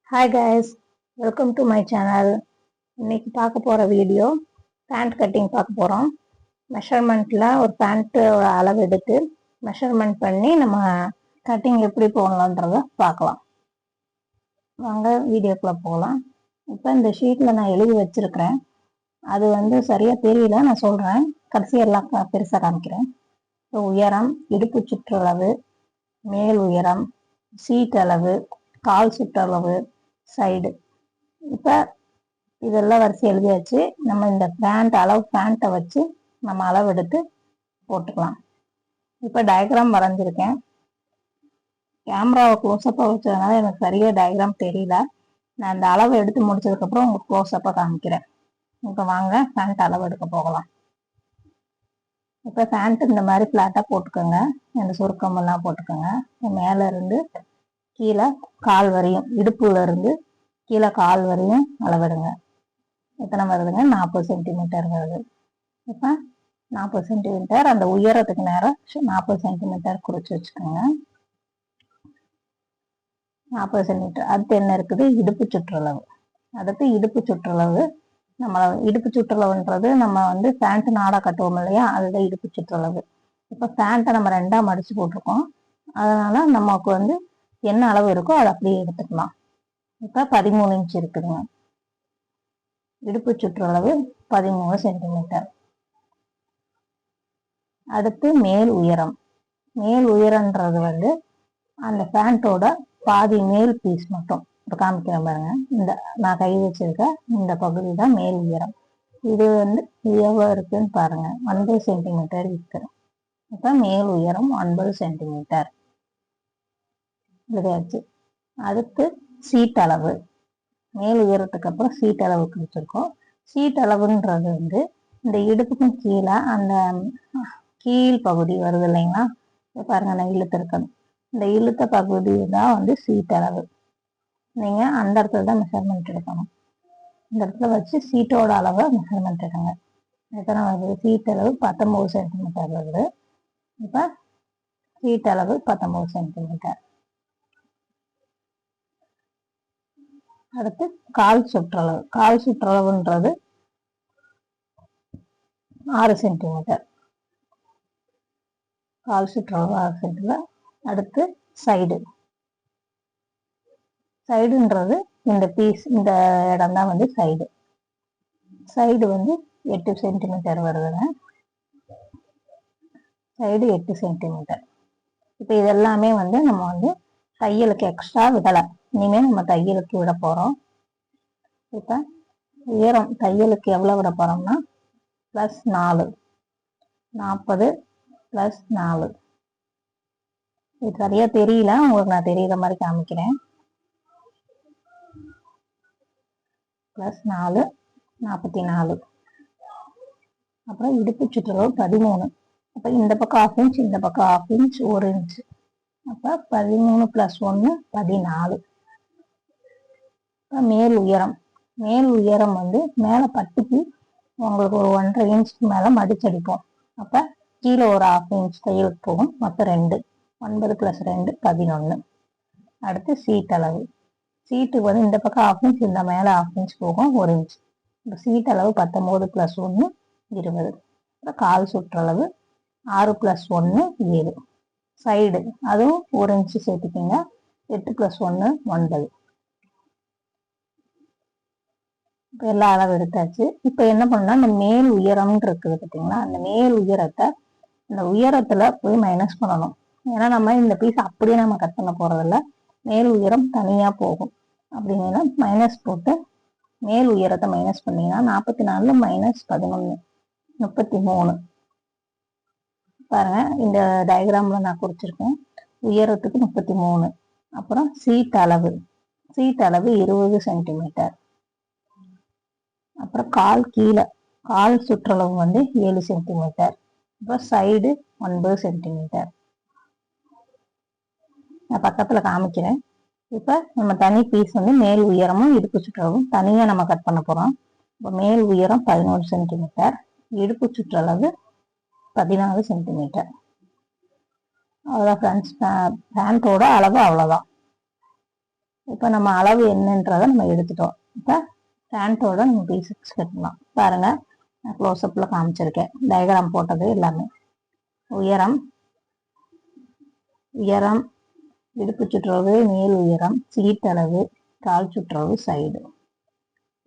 Hi guys, welcome to my channel. இன்னைக்கு பார்க்க போகிற வீடியோ பேண்ட் கட்டிங் பார்க்க போகிறோம். மெஷர்மெண்ட்டில் ஒரு பேண்ட்டோட அளவு எடுத்து மெஷர்மெண்ட் பண்ணி நம்ம கட்டிங் எப்படி போடலான்றத பார்க்கலாம். வாங்க வீடியோக்குள்ளே போகலாம். இப்போ இந்த ஷீட்டில் நான் எழுதி வச்சுருக்கிறேன். அது சரியாக தெரியல, நான் சொல்கிறேன். கடைசி எல்லாம் பெருசாக காமிக்கிறேன். இப்போ உயரம், இடுப்பு சுற்றளவு, மேல் உயரம், சீட் அளவு, கால் சுற்றளவு, சைடு. இப்போ இதெல்லாம் வரிசை எழுதியாச்சு. நம்ம இந்த பேண்ட்டை வச்சு நம்ம அளவு எடுத்து போட்டுக்கலாம். இப்போ டயக்ராம் வரைஞ்சிருக்கேன். கேமராவை க்ளோஸ்அப்பாக வச்சதுனால எனக்கு சரியாக டயக்ராம் தெரியல. நான் இந்த அளவு எடுத்து முடிச்சதுக்கப்புறம் உங்களுக்கு க்ளோஸ்அப்பாக காமிக்கிறேன். இப்போ வாங்க பேண்ட் அளவு எடுக்க போகலாம். இப்போ பேண்ட் இந்த மாதிரி ஃப்ளாட்டாக போட்டுக்கோங்க. இந்த சுருக்கமெல்லாம் போட்டுக்கோங்க. மேலே இருந்து கீழே கால் வரையும், இடுப்புல இருந்து கீழே கால் வரையும் அளவிடுங்க. எத்தனை வருதுங்க? 40 சென்டிமீட்டர் வருது. இப்போ 40 சென்டிமீட்டர், அந்த உயரத்துக்கு நேரம் 40 சென்டிமீட்டர் குறிச்சு வச்சுக்கோங்க. 40 சென்டிமீட்டர். அடுத்து என்ன இருக்குது? இடுப்பு சுற்றளவு. அடுத்து இடுப்பு சுற்றளவு. நம்ம இடுப்பு சுற்றளவுன்றது நம்ம பேண்ட் நாடா கட்டுவோம் இல்லையா, அதுதான் இடுப்பு சுற்றளவு. இப்போ பேண்ட்டை நம்ம 2ஆ மடிச்சு போட்டிருக்கோம். அதனால நமக்கு என்ன அளவு இருக்கோ அதை அப்படியே எடுத்துக்கலாம். இப்போ 13 இன்ச் இருக்குதுங்க. இடுப்பு சுற்றளவு 13 சென்டிமீட்டர். அடுத்து மேல் உயரம். மேல் உயரன்றது அந்த பேண்டோட பாதி மேல் பீஸ் மட்டும். இப்போ காமிக்கிறேன் பாருங்க. இந்த நான் கை வச்சிருக்க இந்த பகுதி தான் மேல் உயரம். இது எவ்வளோ இருக்குன்னு பாருங்க. 9 சென்டிமீட்டர் இருக்கு. இப்போ மேல் உயரம் 9 சென்டிமீட்டர் இதாச்சு. அடுத்து சீட் அளவு. மேல் உயரத்துக்கு அப்புறம் சீட் அளவு குறிச்சிருக்கோம். சீட் அளவுன்றது இந்த இடுப்புக்கும் கீழே அந்த கீழ் பகுதி வருது இல்லைங்களா, பாருங்க நான் இழுத்துருக்கணும். இந்த இழுத்த பகுதி தான் சீட் அளவு. நீங்க அந்த இடத்துல தான் மெஷர்மெண்ட் எடுக்கணும். இந்த இடத்துல வச்சு சீட்டோட அளவை மெஷர்மெண்ட் எடுங்க. எத்தனை வருது? சீட் அளவு 19 சென்டிமீட்டர் வருது. இப்போ சீட் அளவு 19 சென்டிமீட்டர். அடுத்து கால் சுற்றளவு. கால் சுற்றளவுன்றது 6 சென்டிமீட்டர். கால் சுற்றளவு 6 சென்டிமீட்டர். அடுத்து சைடு. சைடுன்றது இந்த பீஸ், இந்த இடம் தான் சைடு. சைடு 8 சென்டிமீட்டர் வருதுங்க. Side 8 centimetre. இப்போ இதெல்லாமே நம்ம தையலுக்கு எக்ஸ்ட்ரா விடலை. இனிமேல் நம்ம தையலுக்கு விட போகிறோம். இப்போ உயரம் தையலுக்கு எவ்வளோ விட போகிறோம்னா +4. 40 + 4. இது சரியாக தெரியல, உங்களுக்கு நான் தெரியுற மாதிரி காமிக்கிறேன். +4 44. அப்புறம் இடுப்பு சுற்றளவு 13. அப்போ இந்த பக்கம் 1/2 இன்ச், இந்த பக்கம் 1/2 இன்ச், 1 இன்ச். அப்போ 13 + 1 14. மேல் உயரம். மேல் உயரம் மேலே பட்டிக்கு உங்களுக்கு ஒரு 1.5 இன்ச்சுக்கு மேலே மடிச்சடிப்போம். அப்போ கீழே ஒரு 1/2 இன்ச் தையலுக்கு போகும். மொத்தம் 2. 9 + 2 11. அடுத்து சீட் அளவு. சீட்டுக்கு இந்த பக்கம் 1/2 இன்ச், இந்த மேலே 1/2 இன்ச் போகும், 1 இன்ச். இப்போ சீட் அளவு 19 + 1 20. அப்புறம் கால் சுற்றளவு 6 + 1 7. சைடு அதுவும் 1 இன்ச்சு சேர்த்துக்கிங்க. 8 + 1 9. இப்போ எல்லா அளவு எடுத்தாச்சு. இப்போ என்ன பண்ணலாம், இந்த மேல் உயரம்னு இருக்குது பார்த்தீங்களா, அந்த மேல் உயரத்தை இந்த உயரத்துல போய் மைனஸ் பண்ணணும். ஏன்னா நம்ம இந்த பீஸ் அப்படியே நம்ம கட் பண்ண போறதில்ல, மேல் உயரம் தனியா போகும். அப்படின்னா மைனஸ் போட்டு மேல் உயரத்தை மைனஸ் பண்ணீங்கன்னா 44 - 11 33. பாருங்க, இந்த டயக்ராம்ல நான் குறிச்சிருக்கேன். உயரத்துக்கு 33. அப்புறம் சீட் அளவு. சீட் அளவு 20 சென்டிமீட்டர். அப்புறம் கால் கீழே கால் சுற்றளவு 7 சென்டிமீட்டர். அப்புறம் சைடு 9 சென்டிமீட்டர். நான் பக்கத்துல காமிக்கிறேன். இப்போ நம்ம தனி பீஸ் மேல் உயரமும் இடுப்பு சுற்றளவும் தனியாக நம்ம கட் பண்ண போகிறோம். இப்போ மேல் உயரம் 11 சென்டிமீட்டர், இடுப்பு சுற்றளவு 14 சென்டிமீட்டர். அவ்வளோதான் ஃப்ரெண்ட்ஸ், பேண்ட்டோட அளவு அவ்வளோதான். இப்போ நம்ம அளவு என்னன்றதை நம்ம எடுத்துட்டோம். இப்போ பேண்ட்டோட நம்ம பீசஸ் கட்டலாம். பாருங்க, நான் க்ளோஸ்அப்பில் காமிச்சிருக்கேன், டயக்ராம் போட்டது எல்லாமே. உயரம், உயரம், இடுப்பு சுற்றளவு, மேல் உயரம், சீட் அளவு, கால் சுற்றளவு, சைடு.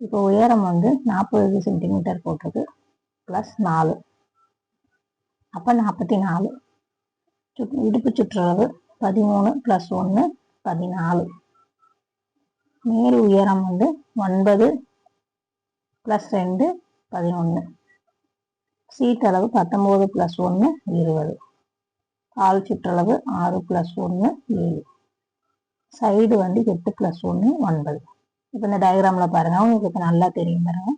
இப்போ உயரம் வந்து 40 சென்டிமீட்டர் போட்டிருக்கு, ப்ளஸ் 4, அப்போ 44. இடுப்பு சுற்றளவு 13 + 1 14. மேல் உயரம் வந்து 9 + 2 11. சீட் அளவு 19 + 1 20. கால் சுற்றளவு 6 + 1 7. சைடு வந்து 8 + 1 9. இப்போ இந்த டயக்ராம்ல பாருங்க, உங்களுக்கு நல்லா தெரியும் பாருங்க.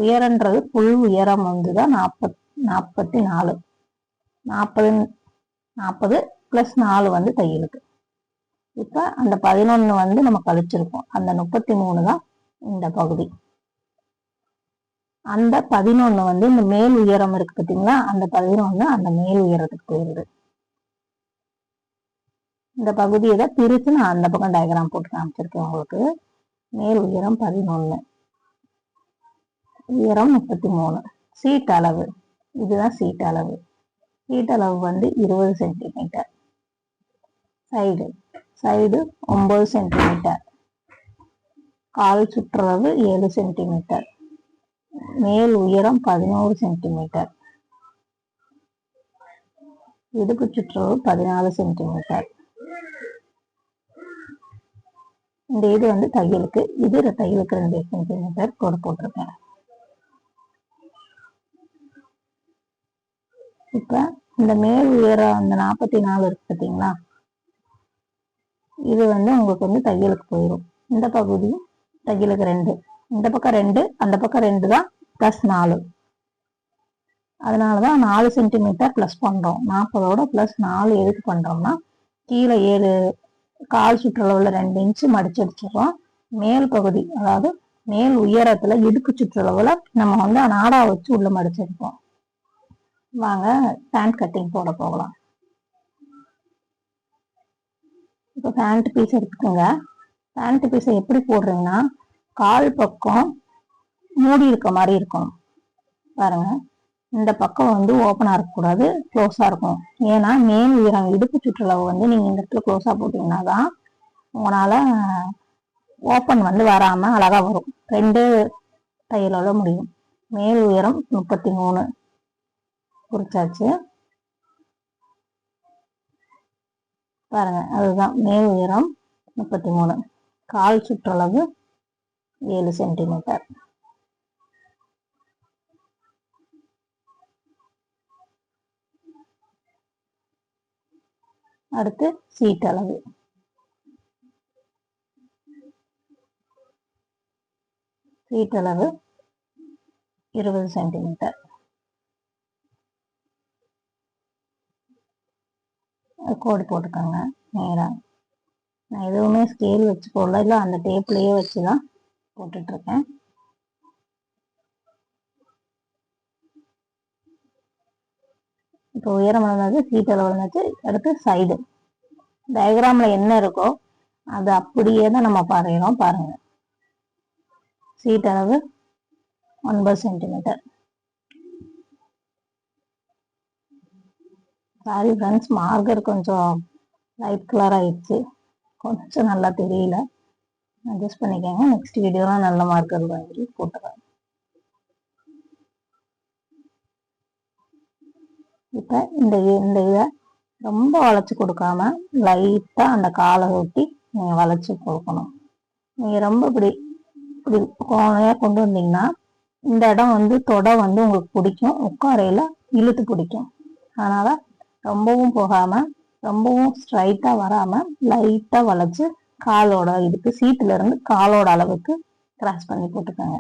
உயரன்றது புல் உயரம் வந்து தான் 44. 40 + 4 வந்து தையலுக்கு. இப்போ அந்த 11 வந்து நம்ம கழிச்சிருக்கோம், அந்த 33 தான் இந்த பகுதி. அந்த 11 வந்து இந்த மேல் உயரம் இருக்கு பார்த்தீங்களா, அந்த 11 அந்த மேல் உயரத்துக்கு போயிருது. இந்த பகுதியை தான் பிரித்து நான் அந்த பக்கம் டயக்ராம் போட்டு காமிச்சிருக்கேன் உங்களுக்கு. மேல் உயரம் 11, உயரம் 33. சீட் அளவு, இதுதான் சீட் அளவு. சீட் அளவு வந்து 20 சென்டிமீட்டர். Side, side 9 centimetre. கால் சுற்றளவு 7 சென்டிமீட்டர். மேல் உயரம் 11 சென்டிமீட்டர். இடுப்பு சுற்றளவு 14 சென்டிமீட்டர். இந்த இது வந்து தையலுக்கு, இது தையலுக்கு 2 சென்டிமீட்டர் கோடு போட்டிருக்கேன். இப்ப இந்த மேல் உயரம் அந்த 44 இருக்கு பார்த்தீங்களா, இது வந்து உங்களுக்கு வந்து தையலுக்கு போயிடும். இந்த பகுதி தையலுக்கு 2, இந்த பக்கம் 2, அந்த பக்கம் 2 தான், +4. அதனாலதான் 4 சென்டிமீட்டர் ப்ளஸ் பண்றோம். 40ஓட +4 எதுக்கு பண்றோம்னா, கீழே 7 கால் சுற்றளவுல 2 இன்ச்சு மடிச்சு அடிச்சிடறோம். மேல் பகுதி, அதாவது மேல் உயரத்துல இடுப்பு சுற்றளவுல நம்ம வந்து நாடா வச்சு உள்ள மடிச்சிருப்போம். வாங்க பேண்ட் கட்டிங் போட போகலாம். இப்போ பேண்ட் பீஸ் எடுத்துக்கோங்க. பேண்ட் பீஸை எப்படி போடுறீங்கன்னா, கால் பக்கம் மூடி இருக்க மாதிரி இருக்கணும். பாருங்க, இந்த பக்கம் வந்து ஓப்பனா இருக்கக்கூடாது, க்ளோஸா இருக்கும். ஏன்னா மேல் உயரம் இடுப்பு சுற்றளவு வந்து நீங்க இந்த இடத்துல க்ளோஸா போட்டீங்கன்னா தான் உங்களால ஓப்பன் வந்து வராம அழகா வரும். 2 தையலோட முடியும். மேல் உயரம் 33 குறிச்சாச்சு. பாருங்க, அதுதான் மேல் உயரம் 33. கால் சுற்றளவு 7 சென்டிமீட்டர். அடுத்து சீட் அளவு, சீட் அளவு 20 சென்டிமீட்டர். கோடு போட்டுக்கோங்க நேரா. நான் எதுவுமே ஸ்கேல் வச்சு போடல, இல்லை அந்த டேப்லேயே வச்சு தான் போட்டுட்ருக்கேன். இப்போ உயரம் வளர்ந்தது, சீட் அளவு வளர்ந்துச்சு. அடுத்து சைடு, டயக்ராம்ல என்ன இருக்கோ அது அப்படியே தான் நம்ம வரைகிறோம். பாருங்க, சீட் அளவு 9 சென்டிமீட்டர். சாரி ஃப்ரெண்ட்ஸ், மார்க்கர் கொஞ்சம் லைட் கலர் ஆயிடுச்சு, கொஞ்சம் நல்லா தெரியல, அட்ஜஸ்ட் பண்ணிக்கோங்க. நெக்ஸ்ட் வீடியோலாம் நல்ல மார்க்கர் வாங்கி போட்டுறேன். இப்போ இந்த இதை ரொம்ப வளைச்சு கொடுக்காம லைட்டா அந்த காலை ஒட்டி நீங்க வளைச்சு கொடுக்கணும். நீங்க ரொம்ப இப்படி இப்படி கோணையா கொண்டு வந்தீங்கன்னா இந்த இடம் வந்து தொடை வந்து உங்களுக்கு பிடிக்கும், உட்காரையில இழுத்து பிடிக்கும். அதனால ரொம்பவும் போகாம ரொம்பவும் ஸ்ட்ரைட்டா வராம லைட்டா வளைச்சு காலோட இதுக்கு சீட்டுல இருந்து காலோட அளவுக்கு கிராஸ் பண்ணி போட்டுக்கோங்க.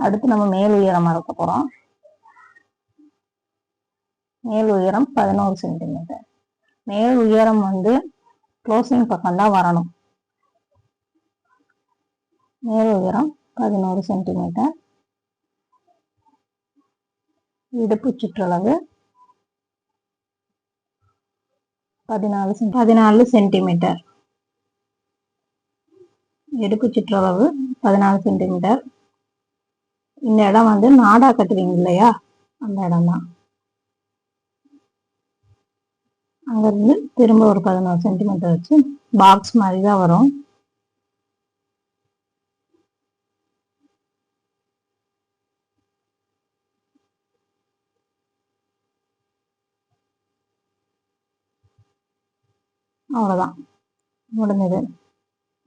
அடுத்து நம்ம மேல் உயரம் மறக்க போறோம். மேல் உயரம் 11 சென்டிமீட்டர். மேல் உயரம் வந்து க்ளோசிங் பக்கம் தான் வரணும். மேல் உயரம் 11 சென்டிமீட்டர். இடுப்பு சுற்றளவு 14 சென்டிமீட்டர். இடுப்பு சுற்றளவு 14 சென்டிமீட்டர். இந்த இடம் வந்து நாடா கட்டுவீங்க இல்லையா, அந்த இடம் தான். அங்கிருந்து திரும்ப ஒரு 14 சென்டிமீட்டர் வச்சு பாக்ஸ் மாதிரி தான் வரும். அவ்வளோதான், முடிஞ்சது.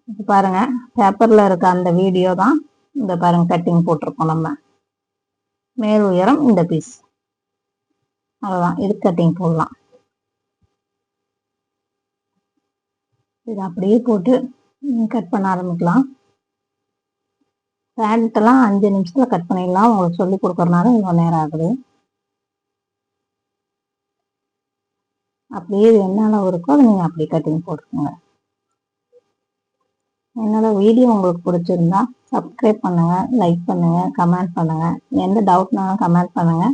இப்போ பாருங்க, பேப்பர்ல இருக்க அந்த வீடியோ தான் இந்த பாருங்க கட்டிங் போட்டிருக்கோம் நம்ம. மேல் உயரம் இந்த பீஸ், அவ்வளோதான். இது கட்டிங் போடலாம். இது அப்படியே போட்டு கட் பண்ண ஆரம்பிக்கலாம். பேண்ட்டெல்லாம் 5 நிமிஷத்துல கட் பண்ணிடலாம். உங்களுக்கு சொல்லி கொடுக்கறதுனால இவ்வளோ நேரம் ஆகுது. அப்படியே என்ன அளவு இருக்கோ அதை நீங்கள் அப்படியே கட்டிங் போட்டுக்கோங்க. என்னோட வீடியோ உங்களுக்கு பிடிச்சிருந்தா சப்ஸ்கிரைப் பண்ணுங்க, லைக் பண்ணுங்க, கமெண்ட் பண்ணுங்க. எந்த டவுட்னாலும் கமெண்ட் பண்ணுங்க,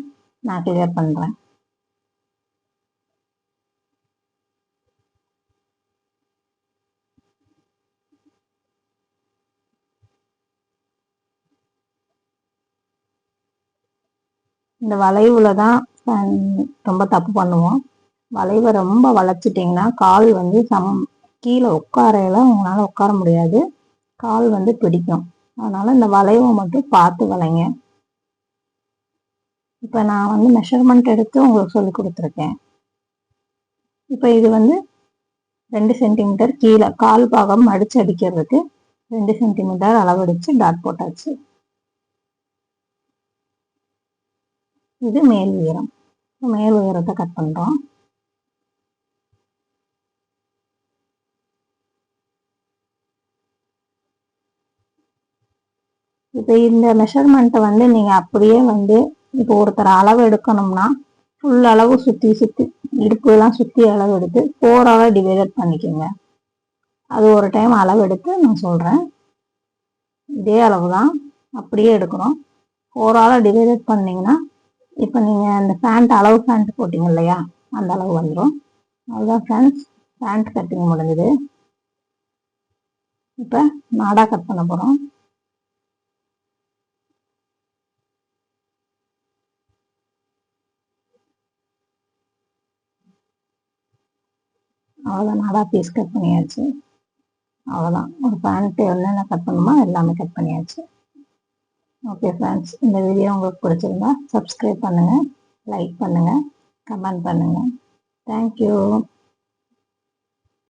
நான் கிளியர் பண்றேன். இந்த வளைவுல தான் ரொம்ப தப்பு பண்ணுவோம். வளைவை ரொம்ப வளைச்சிட்டிங்கன்னா கால் வந்து கீழே உட்காரையில உங்களால உட்கார முடியாது, கால் வந்து பிடிக்கும். அதனால இந்த வளைவை மட்டும் பார்த்து வளைங்க. இப்போ நான் வந்து மெஷர்மெண்ட் எடுத்து உங்களுக்கு சொல்லி கொடுத்துருக்கேன். இப்போ இது வந்து 2 சென்டிமீட்டர் கீழே கால் பாகம் மடிச்சு அடிக்கிறதுக்கு 2 சென்டிமீட்டர் அளவடிச்சு டாட் போட்டாச்சு. இது மேல் உயரம். மேல் உயரத்தை கட் பண்றோம். இப்போ இந்த மெஷர்மெண்ட்டை வந்து நீங்க அப்படியே வந்து இப்போ ஒருத்தர் அளவு எடுக்கணும்னா ஃபுல் அளவு சுத்தி சுத்தி இடுப்பு எல்லாம் சுத்தி அளவு எடுத்து 4 டிவைட் பண்ணிக்கோங்க. அது ஒரு டைம் அளவு எடுத்து நான் சொல்றேன். இதே அளவு தான் அப்படியே எடுக்கணும். 4 டிவைட் பண்ணீங்கன்னா இப்போ நீங்க அந்த பேண்ட் அளவு பேண்ட் போட்டீங்க இல்லையா, அந்த அளவு வந்துடும். அதுதான் ஃப்ரெண்ட்ஸ், பேண்ட் கட்டிங் முடிஞ்சது. இப்போ நாடா கட் பண்ண போறோம். அவ்வளோதான், நாடா பீஸ் கட் பண்ணியாச்சு. அவ்வளோதான், ஒரு பேண்ட்டு என்னென்ன கட் பண்ணுமோ எல்லாமே கட் பண்ணியாச்சு. ஓகே ஃப்ரெண்ட்ஸ், இந்த வீடியோ உங்களுக்கு பிடிச்சிருந்தா சப்ஸ்கிரைப் பண்ணுங்கள், லைக் பண்ணுங்கள், கமெண்ட் பண்ணுங்கள். தேங்க்யூ.